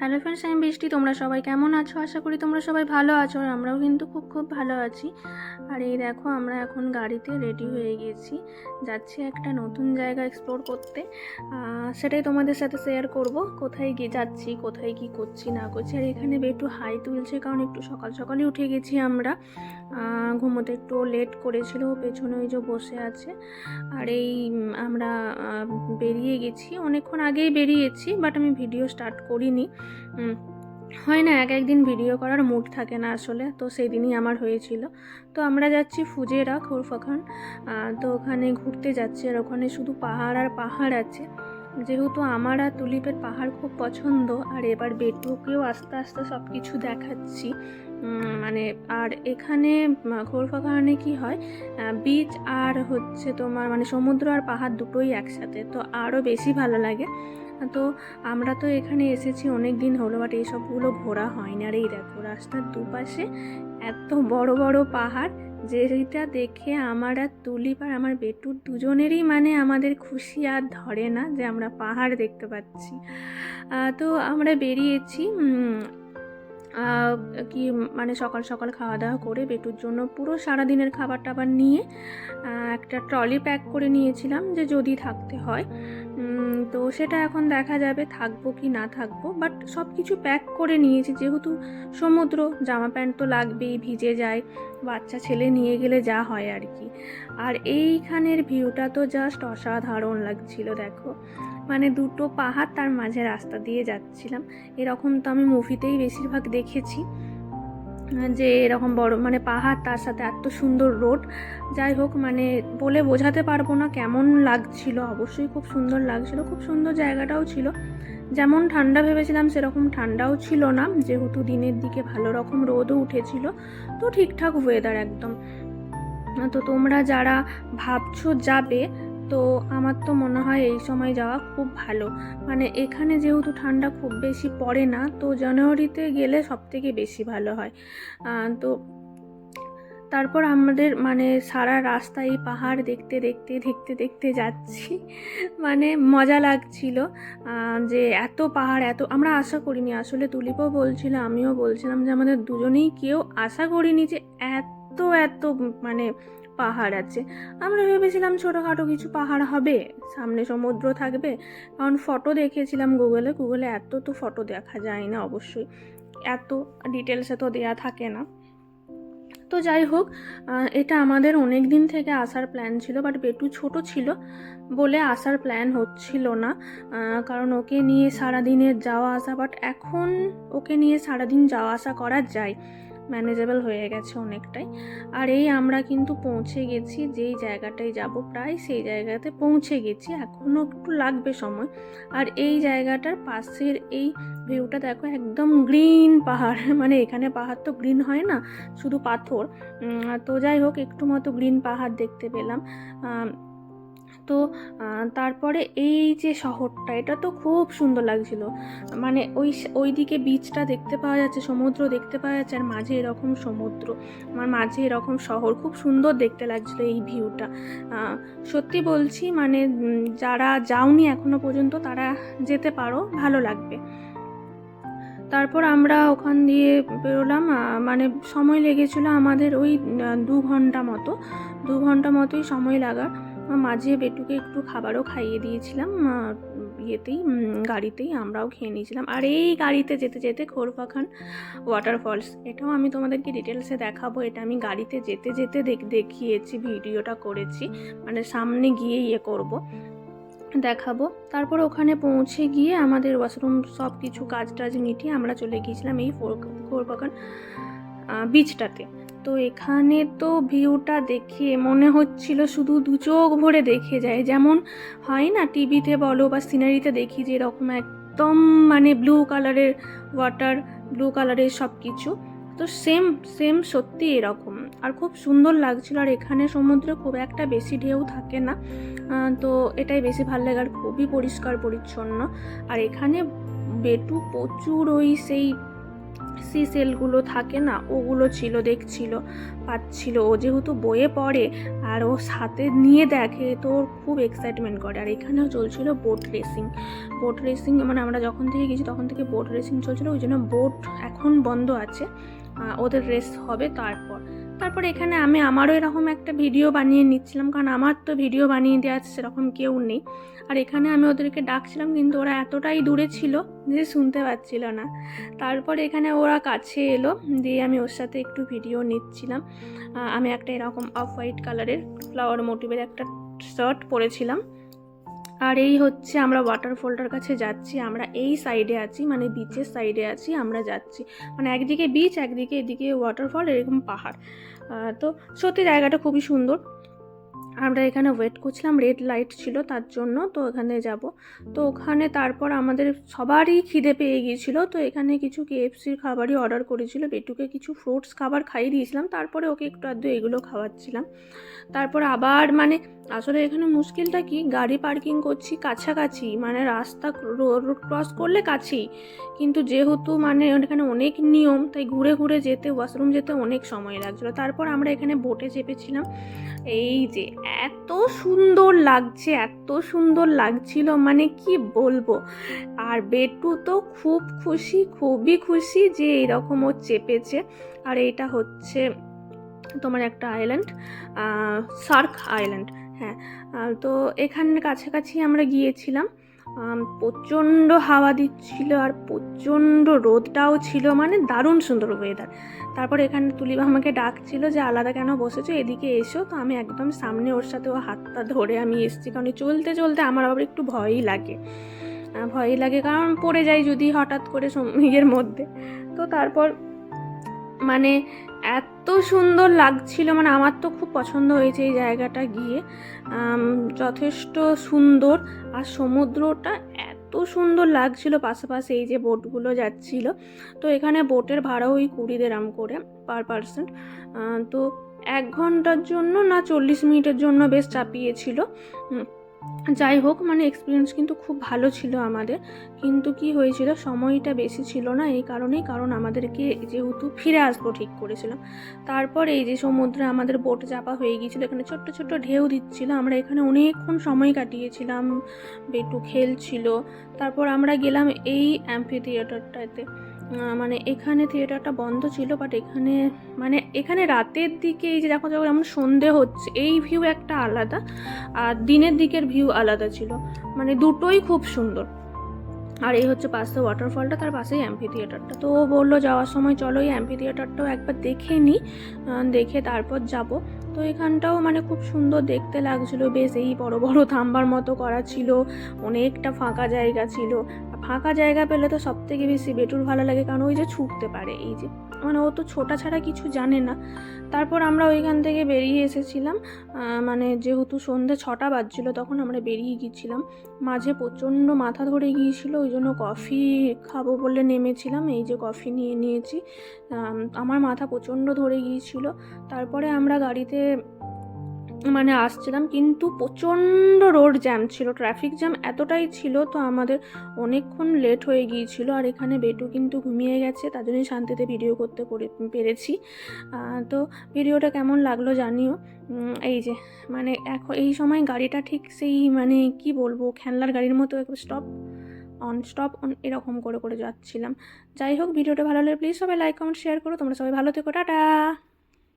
Hello friends, আমি বৃষ্টি। তোমরা সবাই কেমন আছো? আশা করি তোমরা সবাই ভালো আছো, আর আমরাও কিন্তু খুব ভালো আছি। আর এই দেখো, আমরা এখন গাড়িতে রেডি হয়ে গেছি, যাচ্ছি একটা নতুন জায়গা এক্সপ্লোর করতে। সেটাই তোমাদের সাথে শেয়ার করব, কোথায় গিয়ে যাচ্ছি, কোথায় কি করছি না করছি। আর এখানে একটু হাই তুলছে, কারণ একটু সকাল সকালই উঠে গেছি আমরা। ঘুমোতে একটু লেট করেছিল, পেছনে ওই যে বসে আছে। আর এই আমরা বেরিয়ে গেছি, অনেকক্ষণ আগেই বেরিয়েছি, বাট আমি ভিডিও স্টার্ট করিনি। হয় না, একদিন ভিডিও করার মুড থাকে না আসলে, তো সেই দিনই আমার হয়েছিল। তো আমরা যাচ্ছি ফুজেরা খোরফাখান। তো ওখানে ঘুরতে যাচ্ছি, আর ওখানে শুধু পাহাড় আর পাহাড় আছে। যেহেতু আমার আর তুলিপের পাহাড় খুব পছন্দ, আর এবার বেটুকেও আস্তে আস্তে সব কিছু দেখাচ্ছি। মানে আর এখানে খোরফাখানে কি হয়, বিচ আর হচ্ছে তোমার মানে সমুদ্র আর পাহাড় দুটোই একসাথে, তো আরও বেশি ভালো লাগে। তো আমরা তো এখানে এসেছি অনেক দিন হলো, বাট এইসবগুলো ঘোরা হয়নি। আর এই দেখো, রাস্তার দুপাশে এত বড় বড় পাহাড়, যেটা দেখে আমার আর তুলিপ আর আমার বেটুর দুজনেরই মানে আমাদের খুশি আর ধরে না যে আমরা পাহাড় দেখতে পাচ্ছি। তো আমরা বেরিয়েছি কি মানে সকাল সকাল খাওয়া দাওয়া করে বেটুর জন্য পুরো সারাদিনের খাবার টাবার নিয়ে একটা ট্রলি প্যাক করে নিয়েছিলাম, যে যদি থাকতে হয়। তো সেটা এখন দেখা যাবে থাকবো কি না থাকবো, বাট সব কিছু প্যাক করে নিয়েছি, যেহেতু সমুদ্র, জামা প্যান্ট তো লাগবেই, ভিজে যায়, বাচ্চা ছেলে নিয়ে গেলে যা হয় আর কি। আর এইখানের ভিউটা তো জাস্ট অসাধারণ লাগছিল, দেখো মানে দুটো পাহাড়, তার মাঝে রাস্তা দিয়ে যাচ্ছিলাম। এরকম তো আমি মুভিতেই বেশিরভাগ দেখেছি, যে এরকম বড় মানে পাহাড়, তার সাথে এত সুন্দর রোড। যাই হোক, মানে বলে বোঝাতে পারবো না কেমন লাগছিল, অবশ্যই খুব সুন্দর লাগছিল, খুব সুন্দর জায়গাটাও ছিল। যেমন ঠান্ডা ভেবেছিলাম সেরকম ঠান্ডাও ছিল না, যেহেতু দিনের দিকে ভালো রকম রোদও উঠেছিল, তো ঠিকঠাক ওয়েদার একদম। তো তোমরা যারা ভাবছো যাবে, তো আমার তো মনে হয় এই সময় যাওয়া খুব ভালো। মানে এখানে যেহেতু ঠান্ডা খুব বেশি পড়ে না, তো জানুয়ারিতে গেলে সব থেকে বেশি ভালো হয়। তো তারপর আমাদের মানে সারা রাস্তা এই পাহাড় দেখতে দেখতে দেখতে দেখতে যাচ্ছি, মানে মজা লাগছিল। যে এত পাহাড়, এত আমরা আশা করিনি আসলে। তুলিপও বলছিল, আমিও বলছিলাম, যে আমাদের দুজনেই কেউ আশা করিনি যে এত এত মানে পাহাড় আছে। আমরা ভেবেছিলাম ছোটোখাটো কিছু পাহাড় হবে, সামনে সমুদ্র থাকবে, কারণ ফটো দেখেছিলাম গুগলে এত তো ফটো দেখা যায় না অবশ্যই, এত ডিটেলসে তো দেয়া থাকে না। তো যাই হোক, এটা আমাদের অনেক দিন থেকে আসার প্ল্যান ছিল, বাট বেটু ছোট ছিল বলে আসার প্ল্যান হচ্ছিল না, কারণ ওকে নিয়ে সারাদিনের যাওয়া আসা, বাট এখন ওকে নিয়ে সারাদিন যাওয়া আসা করা যায়, ম্যানেজেবল হয়ে গেছে অনেকটাই। আর এই আমরা কিন্তু পৌঁছে গেছি, যেই জায়গাটায় যাব প্রায় সেই জায়গাতে পৌঁছে গেছি, এখনও একটু লাগবে সময়। আর এই জায়গাটার পাশের এই ভিউটা দেখো, একদম গ্রিন পাহাড়, মানে এখানে পাহাড় তো গ্রিন হয় না, শুধু পাথর। তো যাই হোক, একটু মতো গ্রিন পাহাড় দেখতে পেলাম। তো তারপরে এই যে শহরটা, এটা তো খুব সুন্দর লাগছিল, মানে ওই দিকে বিচটা দেখতে পাওয়া যাচ্ছে, সমুদ্র দেখতে পাওয়া যাচ্ছে, আর মাঝে এরকম সমুদ্র, আমার মাঝে এরকম শহর, খুব সুন্দর দেখতে লাগছিল এই ভিউটা। সত্যি বলছি, মানে যারা যাওনি এখনো পর্যন্ত তারা যেতে পারো, ভালো লাগবে। তারপর আমরা ওখান দিয়ে বেরোলাম, মানে সময় লেগেছিল আমাদের ওই 2 ঘন্টা মতোই সময় লাগার। মাঝে বেটুকে একটু খাবারও খাইয়ে দিয়েছিলাম, ইয়েতেই গাড়িতেই আমরাও খেয়ে নিয়েছিলাম। আর এই গাড়িতে যেতে যেতে খোরফাখান ওয়াটারফলস, এটাও আমি তোমাদেরকে ডিটেলসে দেখাবো। এটা আমি গাড়িতে যেতে যেতে দেখিয়েছি, ভিডিওটা করেছি, মানে সামনে গিয়ে করব, দেখাবো। তারপর ওখানে পৌঁছে গিয়ে আমাদের ওয়াশরুম সব কিছু কাজ টাজ মিটিয়ে আমরা চলে গিয়েছিলাম এই খোরফাখান বিচটাতে। তো এখানে তো ভিউটা দেখে মনে হচ্ছিল শুধু 2 চোখ ভরে দেখে যায়, যেমন হয় না টিভিতে বলো বা সিনারিতে দেখি, যে এরকম একদম মানে ব্লু কালারের ওয়াটার, ব্লু কালারের সব কিছু, তো সেম সত্যি এরকম, আর খুব সুন্দর লাগছিল। আর এখানে সমুদ্রে খুব একটা বেশি ঢেউ থাকে না, তো এটাই বেশি ভালো লাগে, আর খুবই পরিষ্কার পরিচ্ছন্ন। আর এখানে বেটু প্রচুর ওই সেই সি সেলগুলো থাকে না, ওগুলো ছিল, দেখছিল, পাচ্ছিল। ও যেহেতু বইয়ে পড়ে আর ও সাথে নিয়ে দেখে, তো ওর খুব এক্সাইটমেন্ট করে। আর এখানেও চলছিল বোট রেসিং, মানে আমরা যখন থেকে গেছি তখন থেকে বোট রেসিং চলছিল, ওই জন্য বোট এখন বন্ধ আছে, ওদের রেস হবে তারপর এখানে আমি আমারও এরকম একটা ভিডিও বানিয়ে নিচ্ছিলাম, কারণ আমার তো ভিডিও বানিয়ে দেওয়া সেরকম কেউ নেই। আর এখানে আমি ওদেরকে ডাকছিলাম, কিন্তু ওরা এতটাই দূরে ছিল যে শুনতে পাচ্ছিল না। তারপর এখানে ওরা কাছে এলো, দিয়ে আমি ওর সাথে একটু ভিডিও নিচ্ছিলাম। আমি একটা এরকম অফ হোয়াইট কালারের ফ্লাওয়ার মোটিভের একটা শার্ট পরেছিলাম। আর এই হচ্ছে আমরা ওয়াটারফলটার কাছে যাচ্ছি, আমরা এই সাইডে আছি, মানে বিচের সাইডে আছি, আমরা যাচ্ছি, মানে একদিকে বিচ, একদিকে এদিকে ওয়াটারফল, এরকম পাহাড়। তো সত্যি জায়গাটা খুবই সুন্দর। আমরা এখানে ওয়েট করছিলাম, রেড লাইট ছিল তার জন্য, তো ওখানে যাব। তো ওখানে তারপর আমাদের সবারই খিদে পেয়ে গিয়েছিলো, তো এখানে কিছু KFCর খাবারই অর্ডার করেছিল। বেটুকে কিছু ফ্রুটস খাবার খাইয়ে দিয়েছিলাম, তারপরে ওকে একটু আধটু এগুলো খাওয়াচ্ছিলাম। তারপর আবার মানে আসলে এখানে মুশকিলটা কি, গাড়ি পার্কিং করছি কাছাকাছি, মানে রাস্তা রোড ক্রস করলে কাছেই, কিন্তু যেহেতু মানে এখানে অনেক নিয়ম, তাই ঘুরে ঘুরে যেতে, ওয়াশরুম যেতে অনেক সময় লাগছিলো। তারপর আমরা এখানে বোটে চেপেছিলাম। এই যে এত সুন্দর লাগছিল, মানে কি বলবো। আর বেটু তো খুবই খুশি যে এইরকম ও চেপেছে। আর এইটা হচ্ছে তোমার একটা আইল্যান্ড, সার্ক আইল্যান্ড, হ্যাঁ। তো এখানের কাছাকাছি আমরা গিয়েছিলাম। প্রচণ্ড হাওয়া দিচ্ছিল আর প্রচণ্ড রোদটাও ছিল, মানে দারুণ সুন্দর ওয়েদার। তারপর এখানে তুলিবা আমাকে ডাকছিল যে আলাদা কেন বসেছো, এদিকে এসো। তো আমি একদম সামনে ওর সাথে ও হাতটা ধরে আমি এসেছি, কারণ চলতে চলতে আমার আবার একটু ভয়ই লাগে, কারণ পড়ে যাই যদি হঠাৎ করে ইয়ের মধ্যে। তো তারপর মানে এত সুন্দর লাগছিল, মানে আমার তো খুব পছন্দ হয়েছে এই জায়গাটা গিয়ে, যথেষ্ট সুন্দর। আর সমুদ্রটা এত সুন্দর লাগছিল, পাশাপাশি এই যে বোটগুলো যাচ্ছিল। তো এখানে বোটের ভাড়া ওই 20 দিরহাম করে পার পার্সন। তো 1 ঘন্টার জন্য না 40 মিনিটের জন্য বেশ চাপিয়েছিল। যাই হোক, মানে এক্সপিরিয়েন্স কিন্তু খুব ভালো ছিল আমাদের। কিন্তু কি হয়েছিল, সময়টা বেশি ছিল না, এই কারণেই, কারণ আমাদেরকে যেহেতু ফিরে আসবো ঠিক করেছিলাম। তারপর এই যে সমুদ্রে আমাদের বোট চাপা হয়ে গিয়েছিলো, এখানে ছোট্ট ছোট্ট ঢেউ দিচ্ছিল, আমরা এখানে অনেকক্ষণ সময় কাটিয়েছিলাম, বেটু খেলছিল। তারপর আমরা গেলাম এই অ্যাম্পি থিয়েটারটাতে, মানে এখানে থিয়েটারটা বন্ধ ছিল, বাট এখানে রাতের দিকে এই যে দেখো যখন এমন সন্ধে হচ্ছে, এই ভিউ একটা আলাদা, আর দিনের দিকের ভিউ আলাদা ছিল, মানে দুটোই খুব সুন্দর। আর এই হচ্ছে পাশে ওয়াটারফলটা, তার পাশেই অ্যাম্পি থিয়েটারটা। তো ও বললো যাওয়ার সময় চলো এই অ্যাম্পি থিয়েটারটাও একবার দেখে নিই, দেখে তারপর যাব। তো এখানটাও মানে খুব সুন্দর দেখতে লাগছিলো, বেশ এই বড় বড় থাম্বার মতো করা ছিল, অনেকটা ফাঁকা জায়গা ছিল। ফাঁকা জায়গা পেলে তো সব থেকে বেশি বেটুর ভালো লাগে, কারণ ওই যে ছুটতে পারে, এই যে মানে ও তো ছোটা ছাড়া কিছু জানে না। তারপর আমরা ওইখান থেকে বেরিয়ে এসেছিলাম, মানে যেহেতু সন্ধ্যে 6টা বাজছিলো তখন আমরা বেরিয়ে গিয়েছিলাম। মাঝে প্রচণ্ড মাথা ধরে গিয়েছিলো, ওই জন্য কফি খাবো বলে নেমেছিলাম, এই যে কফি নিয়ে নিয়েছি। আমার মাথা প্রচণ্ড ধরে গিয়েছিলো। তারপরে আমরা গাড়িতে মানে আসছিলাম, কিন্তু প্রচণ্ড রোড জ্যাম ছিল, ট্রাফিক জ্যাম এতটাই ছিল, তো আমাদের অনেকক্ষণ লেট হয়ে গিয়েছিল। আর এখানে বেটু কিন্তু ঘুমিয়ে গেছে, তার জন্যই শান্তিতে ভিডিও করতে পেরেছি। তো ভিডিওটা কেমন লাগলো জানিও। এই যে মানে এখন এই সময় গাড়িটা ঠিক সেই মানে কি বলবো, খেলনার গাড়ির মতো স্টপ অন এরকম করে যাচ্ছিলাম। যাই হোক, ভিডিওটা ভালো লাগলে প্লিজ সবাই লাইক কমেন্ট শেয়ার করো। তোমরা সবাই ভালো থেকো, টাটা।